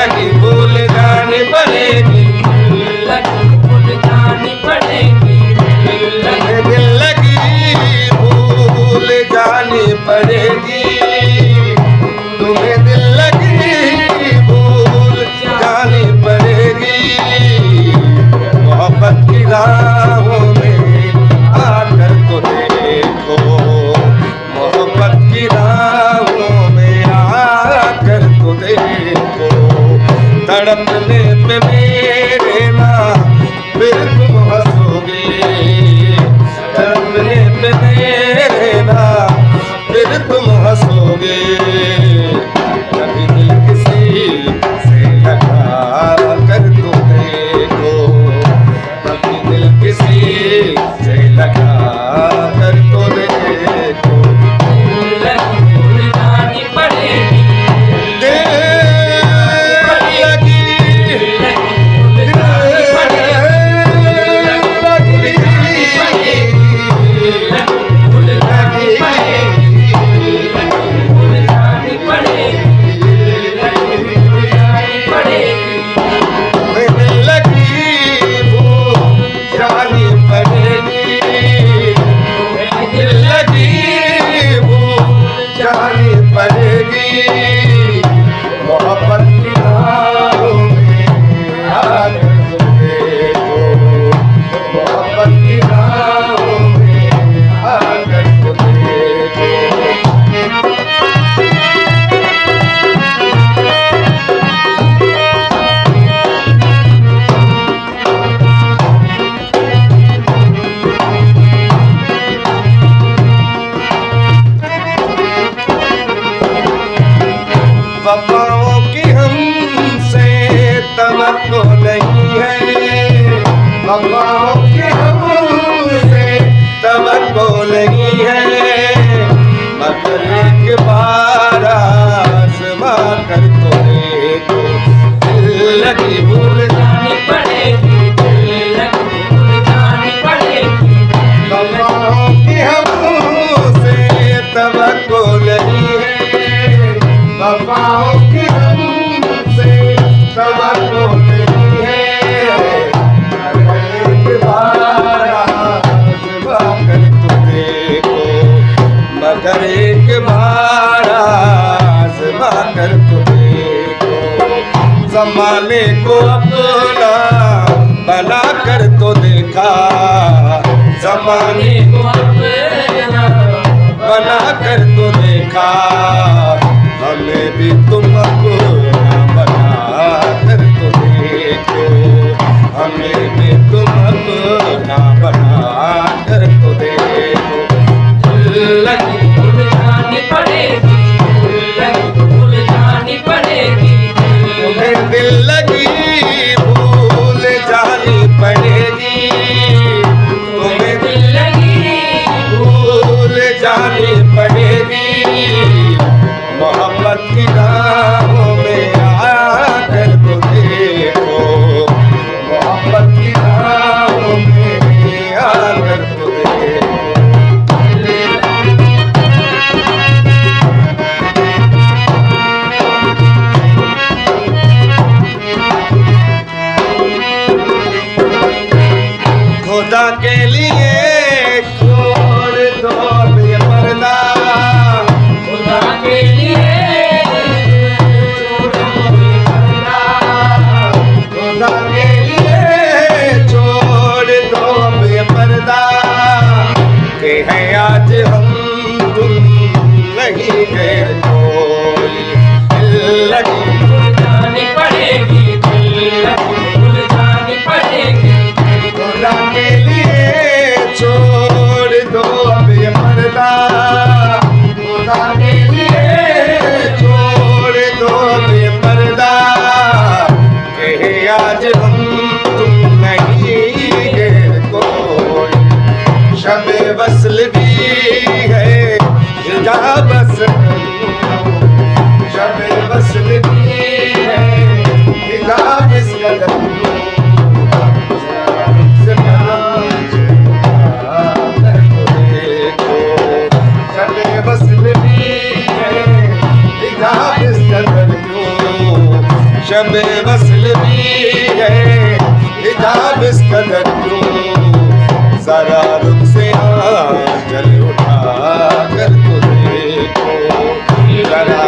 लगी भूल जानी पड़ेगी, भूल जानी पड़ेगी, दिल लगी भूल जानी पड़ेगी, तुम्हें दिल लगी भूल जानी पड़ेगी। मोहब्बत की राहों में आकर तो देखो, मोहब्बत की राहों में आकर तो देखो, तड़पने पे मेरे ना फिर तुम हंसोगे, तड़पने पे मेरे ना फिर तुम हंसोगे। कभी दिल किसी से लगा कर तो देखो, कभी दिल किसी से लगा कर तो देखो, भूल जानी पड़ेगी, दिल लगी भूल जानी पड़ेगी, भूल जानी पड़ेगी, भूल जानी पड़ेगी, भूल जानी पड़ेगी, दिल लगी भूल जानी पड़ेगी, दिल लगी भूल जानी पड़ेगी। मोहब्बत की राहों में आकर तो देखो, मोहब्बत की राहों में आकर तो देखो। वफाओं की हमसे तवक्को नहीं है, वफाओं की हमसे तवक्को नहीं है, मगर एक बार आज़मा कर तो देखो, दिल लगी भूल जानी पड़ेगी, भूल जानी पड़ेगी, वफाओं की हमसे तवक्को नहीं है, वफाओं की हमसे तवक्को नहीं है, एक बार आज़मा कर तो देखो, मगर एक बार आज़मा कर तो देखो। ज़माने को अपना बना कर तो देखा, ज़माने को अपना बना कर तो देखा, हमें भी तुम अपना बना कर तो देखो, हमें भी तुम अपना बना कर तो देखो। लगी भूल जानी पड़ेगी, भूल जानी पड़ेगी, तुम्हें दिल लगी भूल जानी पड़ेगी, तुम्हें दिल लगी भूल जानी पड़ेगी। मोहब्बत की राहों में आकर तो देखो, मोहब्बत की राहों में आकर तो देखो। खुदा के लिए छोड़ दो ये पर्दा, खुदा के लिए छोड़ो ये पर्दा, खुदा के लिए छोड़ दो ये पर्दा, के हैं आज हम तुम नहीं है कोई, दिल लगी भूल जानी पड़ेगी, भूल जानी पड़ेगी, खुदा के लिए छोड़ दो अब ये पर्दा, खुदा के लिए छोड़ दो अब ये पर्दा, कहे आज हम तुम नहीं है कोई, शब-ए वस्ल भी है जहाँ बस, शब-ए वस्ल भी है जहाँ बस कदम शब बेवसल भी है हिजाब इस कदर क्यों, जरा रुख से आंचल उठा कर तो देखो, जरा